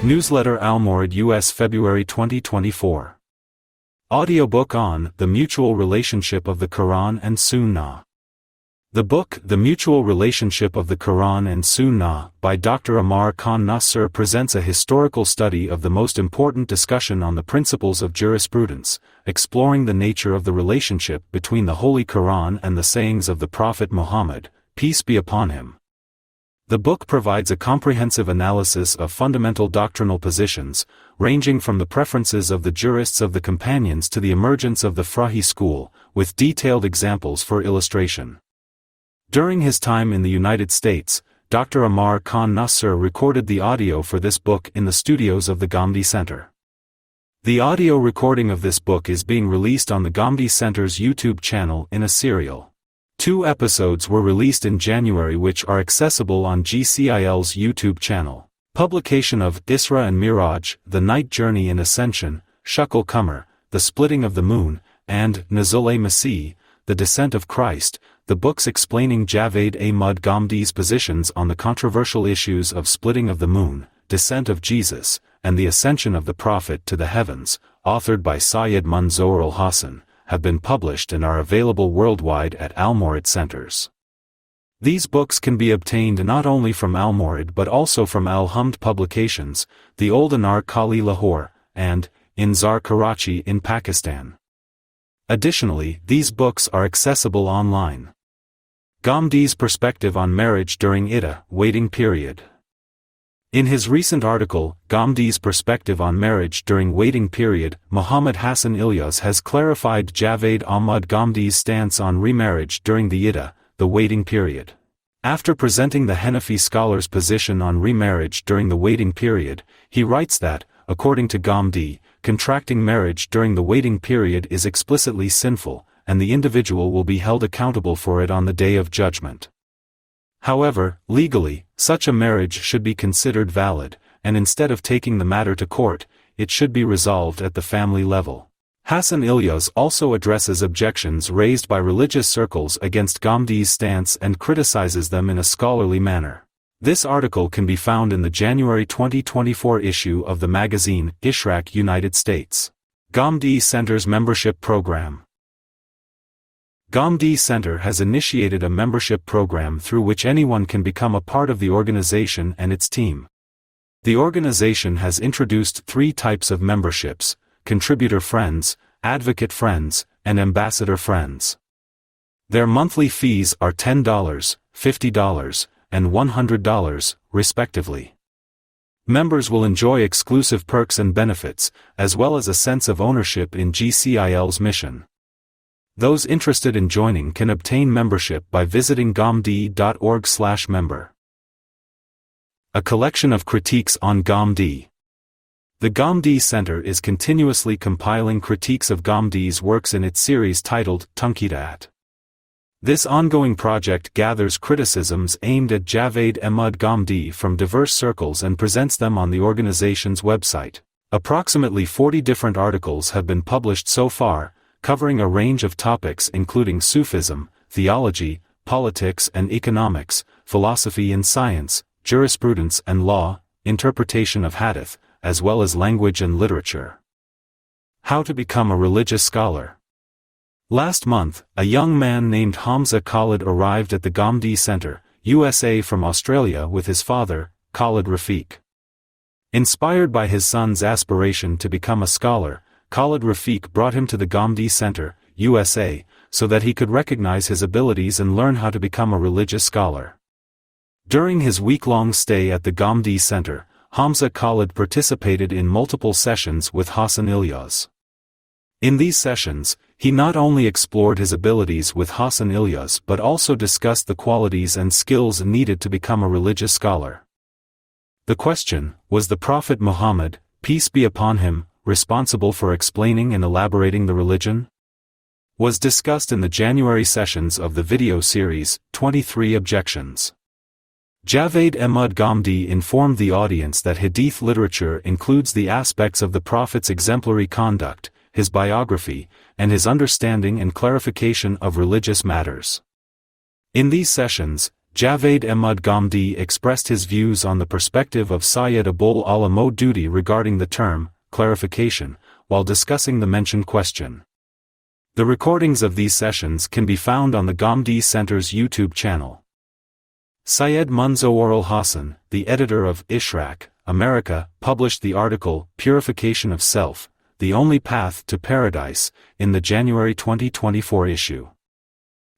Newsletter Al-Mawrid US February 2024. Audiobook on The Mutual Relationship of the Quran and Sunnah. The book, The Mutual Relationship of the Quran and Sunnah, by Dr. Ammar Khan Nasser presents a historical study of the most important discussion on the principles of jurisprudence, exploring the nature of the relationship between the Holy Quran and the sayings of the Prophet Muhammad, peace be upon him. The book provides a comprehensive analysis of fundamental doctrinal positions, ranging from the preferences of the jurists of the companions to the emergence of the Frahi school, with detailed examples for illustration. During his time in the United States, Dr. Ammar Khan Nasser recorded the audio for this book in the studios of the Ghamidi Center. The audio recording of this book is being released on the Ghamidi Center's YouTube channel in a serial. 2 episodes were released in January which are accessible on GCIL's YouTube channel. Publication of Isra and Miraj, The Night Journey and Ascension, Shakl Qamar, The Splitting of the Moon, and Nuzul-e-Masih, The Descent of Christ, the books explaining Javed Ahmed Ghamidi's positions on the controversial issues of splitting of the moon, descent of Jesus, and the ascension of the Prophet to the heavens, authored by Syed Manzoor al-Hassan, have been published and are available worldwide at Al-Mawrid centers. These books can be obtained not only from Al-Mawrid but also from Al-Hamd Publications, The Old Anar Kali Lahore, and Inzar Karachi in Pakistan. Additionally, these books are accessible online. Ghamidi's Perspective on Marriage During Iddah, Waiting Period. In his recent article, Ghamidi's Perspective on Marriage During Waiting Period, Muhammad Hassan Ilyas has clarified Javed Ahmed Ghamidi's stance on remarriage during the Iddah, the waiting period. After presenting the Hanafi scholar's position on remarriage during the waiting period, he writes that, according to Ghamidi, contracting marriage during the waiting period is explicitly sinful, and the individual will be held accountable for it on the Day of Judgment. However, legally, such a marriage should be considered valid, and instead of taking the matter to court, it should be resolved at the family level. Hassan Ilyas also addresses objections raised by religious circles against Ghamidi's stance and criticizes them in a scholarly manner. This article can be found in the January 2024 issue of the magazine Ishraq United States. Ghamidi Center's Membership Program. Ghamidi Center has initiated a membership program through which anyone can become a part of the organization and its team. The organization has introduced 3 types of memberships: contributor friends, advocate friends, and ambassador friends. Their monthly fees are $10, $50, and $100, respectively. Members will enjoy exclusive perks and benefits, as well as a sense of ownership in GCIL's mission. Those interested in joining can obtain membership by visiting ghamidi.org/member. A collection of critiques on Ghamidi. The Ghamidi Center is continuously compiling critiques of Ghamidi's works in its series titled Tanqidat. This ongoing project gathers criticisms aimed at Javed Ahmed Ghamidi from diverse circles and presents them on the organization's website. Approximately 40 different articles have been published so far, covering a range of topics including Sufism, theology, politics and economics, philosophy and science, jurisprudence and law, interpretation of hadith, as well as language and literature. How to become a religious scholar. Last month, a young man named Hamza Khalid arrived at the Ghamidi Center, USA from Australia with his father, Khalid Rafiq. Inspired by his son's aspiration to become a scholar, Khalid Rafiq brought him to the Ghamidi Center, USA, so that he could recognize his abilities and learn how to become a religious scholar. During his week-long stay at the Ghamidi Center, Hamza Khalid participated in multiple sessions with Hassan Ilyas. In these sessions, he not only explored his abilities with Hassan Ilyas but also discussed the qualities and skills needed to become a religious scholar. The question, was the Prophet Muhammad, peace be upon him, responsible for explaining and elaborating the religion? Was discussed in the January sessions of the video series, 23 Objections. Javed Ahmed Ghamidi informed the audience that Hadith literature includes the aspects of the Prophet's exemplary conduct, his biography, and his understanding and clarification of religious matters. In these sessions, Javed Ahmed Ghamidi expressed his views on the perspective of Sayyid Abul Maududi regarding the term clarification, while discussing the mentioned question. The recordings of these sessions can be found on the Ghamidi Center's YouTube channel. Syed Munzawar al-Hassan, the editor of Ishraq, America, published the article Purification of Self, The Only Path to Paradise, in the January 2024 issue.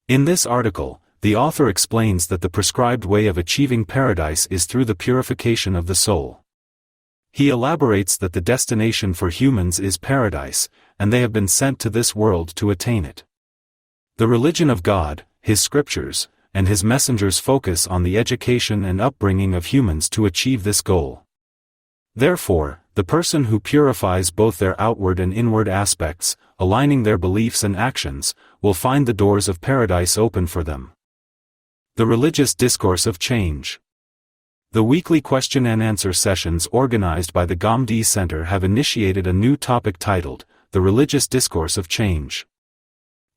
In this article, the author explains that the prescribed way of achieving paradise is through the purification of the soul. He elaborates that the destination for humans is paradise, and they have been sent to this world to attain it. The religion of God, His scriptures, and His messengers focus on the education and upbringing of humans to achieve this goal. Therefore, the person who purifies both their outward and inward aspects, aligning their beliefs and actions, will find the doors of paradise open for them. The religious discourse of change. The weekly question and answer sessions organized by the Ghamidi Center have initiated a new topic titled, The Religious Discourse of Change.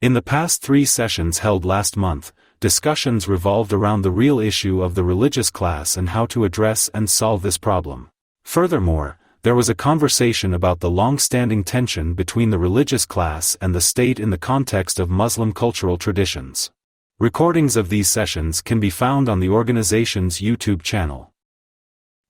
In the past 3 sessions held last month, discussions revolved around the real issue of the religious class and how to address and solve this problem. Furthermore, there was a conversation about the long-standing tension between the religious class and the state in the context of Muslim cultural traditions. Recordings of these sessions can be found on the organization's YouTube channel.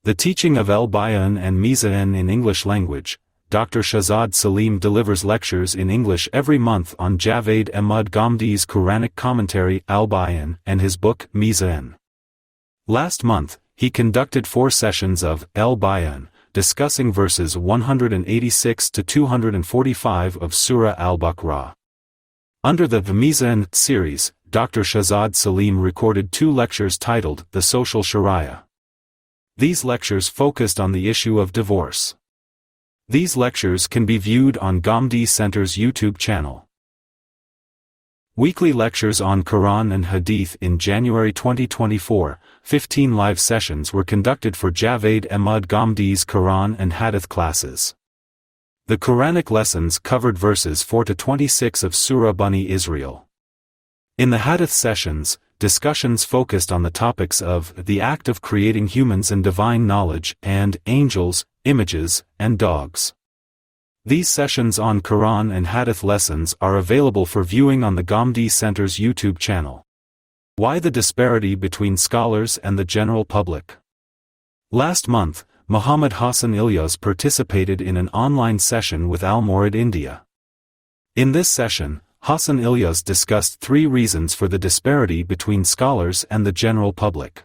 The teaching of Al-Bayan and Meezan in English language. Dr. Shahzad Salim delivers lectures in English every month on Javed Ahmed Ghamidi's Quranic commentary Al-Bayan and his book Meezan. Last month, he conducted 4 sessions of Al-Bayan, discussing verses 186 to 245 of Surah Al-Baqarah. Under the Meezan series, Dr. Shahzad Salim recorded 2 lectures titled The Social Sharia. These lectures focused on the issue of divorce. These lectures can be viewed on Ghamidi Center's YouTube channel. Weekly lectures on Quran and Hadith. In January 2024, 15 live sessions were conducted for Javed Ahmed Ghamidi's Quran and Hadith classes. The Quranic lessons covered verses 4 to 26 of Surah Bani Israel. In the Hadith sessions, discussions focused on the topics of the act of creating humans and divine knowledge and angels, images, and dogs. These sessions on Quran and Hadith lessons are available for viewing on the Ghamidi Center's YouTube channel. Why the disparity between scholars and the general public? Last month, Muhammad Hassan Ilyas participated in an online session with Al-Mawrid India. In this session, Hassan Ilyas discussed 3 reasons for the disparity between scholars and the general public.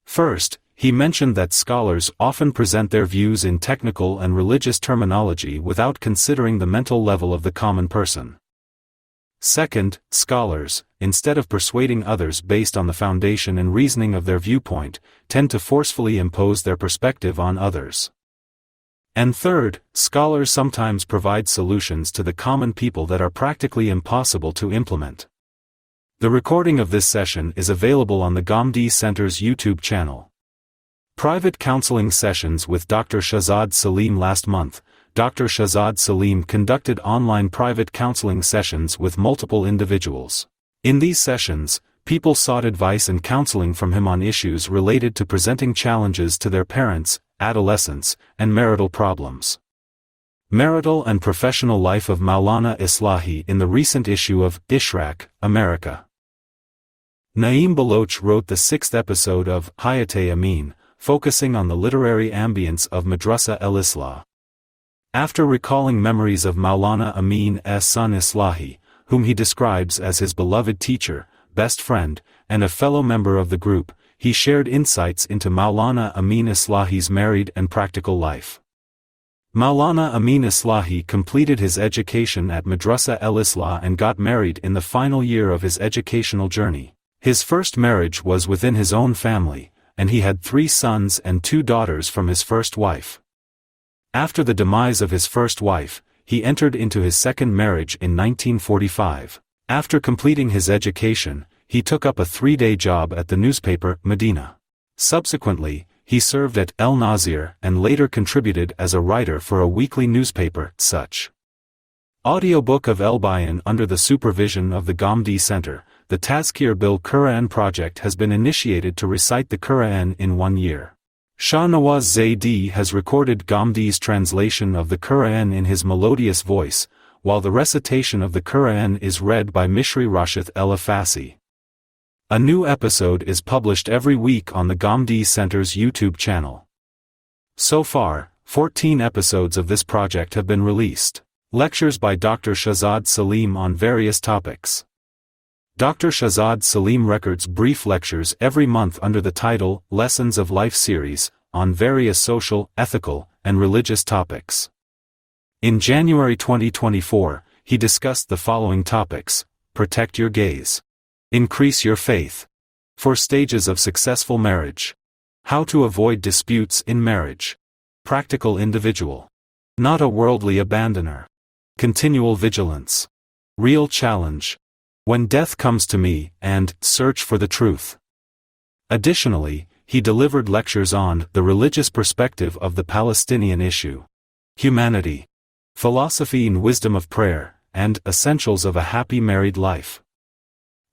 First, he mentioned that scholars often present their views in technical and religious terminology without considering the mental level of the common person. Second, scholars, instead of persuading others based on the foundation and reasoning of their viewpoint, tend to forcefully impose their perspective on others. And third, scholars sometimes provide solutions to the common people that are practically impossible to implement. The recording of this session is available on the Ghamidi Center's YouTube channel. Private counseling sessions with Dr. Shahzad Salim. Last month, Dr. Shahzad Salim conducted online private counseling sessions with multiple individuals. In these sessions, people sought advice and counseling from him on issues related to presenting challenges to their parents, adolescents, and marital problems. Marital and professional life of Maulana Islahi in the recent issue of Ishraq, America. Naeem Baloch wrote the 6th episode of Hayat Amin, focusing on the literary ambience of Madrasa al-Islah. After recalling memories of Maulana Amin's son Islahi, whom he describes as his beloved teacher, best friend, and a fellow member of the group, he shared insights into Maulana Amin Islahi's married and practical life. Maulana Amin Islahi completed his education at Madrasa al-Islah and got married in the final year of his educational journey. His first marriage was within his own family, and he had 3 sons and 2 daughters from his first wife. After the demise of his first wife, he entered into his second marriage in 1945. After completing his education, he took up a 3-day job at the newspaper Medina. Subsequently, he served at El Nazir and later contributed as a writer for a weekly newspaper, such. Audiobook of El-Bayan under the supervision of the Ghamidi Center. The Tazkir bil Quran project has been initiated to recite the Quran in 1 year. Shah Nawaz Zaidi has recorded Ghamdi's translation of the Quran in his melodious voice, while the recitation of the Quran is read by Mishri Rashid El-Afasi. A new episode is published every week on the Ghamidi Center's YouTube channel. So far, 14 episodes of this project have been released. Lectures by Dr. Shahzad Salim on various topics. Dr. Shahzad Salim records brief lectures every month under the title Lessons of Life series, on various social, ethical, and religious topics. In January 2024, he discussed the following topics: protect your gaze, increase your faith, 4 stages of successful marriage, how to avoid disputes in marriage, practical individual, not a worldly abandoner, continual vigilance, real challenge, when death comes to me, and search for the truth. Additionally, he delivered lectures on the religious perspective of the Palestinian issue, humanity, philosophy and wisdom of prayer, and essentials of a happy married life.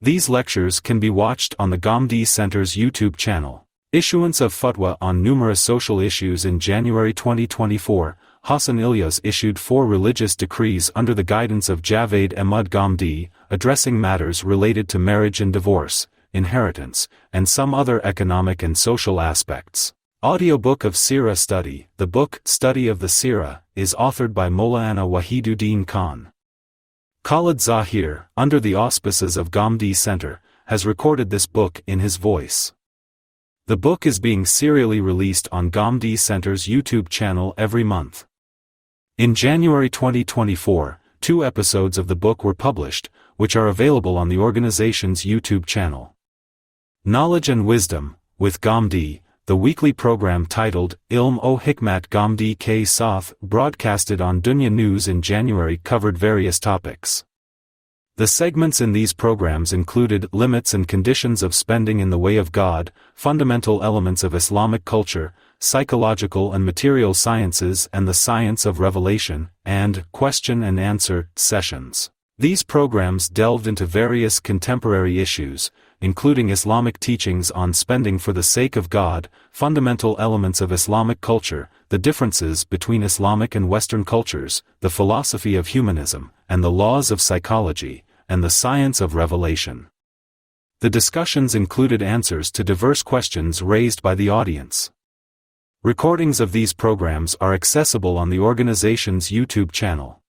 These lectures can be watched on the Ghamidi Center's YouTube channel. Issuance of fatwa on numerous social issues. In January 2024, Hassan Ilyas issued 4 religious decrees under the guidance of Javed Ahmed Ghamidi, addressing matters related to marriage and divorce, inheritance, and some other economic and social aspects. Audiobook of Sirah Study. The book, Study of the Sirah, is authored by Maulana Wahiduddin Khan. Khalid Zahir, under the auspices of Ghamidi Center, has recorded this book in his voice. The book is being serially released on Ghamidi Center's YouTube channel every month. In January 2024, 2 episodes of the book were published, which are available on the organization's YouTube channel. Knowledge and Wisdom, with Ghamidi, the weekly program titled Ilm o Hikmat Ghamidi Ke Saath, broadcasted on Dunya News in January, covered various topics. The segments in these programs included limits and conditions of spending in the way of God, fundamental elements of Islamic culture, psychological and material sciences and the science of revelation, and question and answer sessions. These programs delved into various contemporary issues, including Islamic teachings on spending for the sake of God, fundamental elements of Islamic culture, the differences between Islamic and Western cultures, the philosophy of humanism, and the laws of psychology, and the science of revelation. The discussions included answers to diverse questions raised by the audience. Recordings of these programs are accessible on the organization's YouTube channel.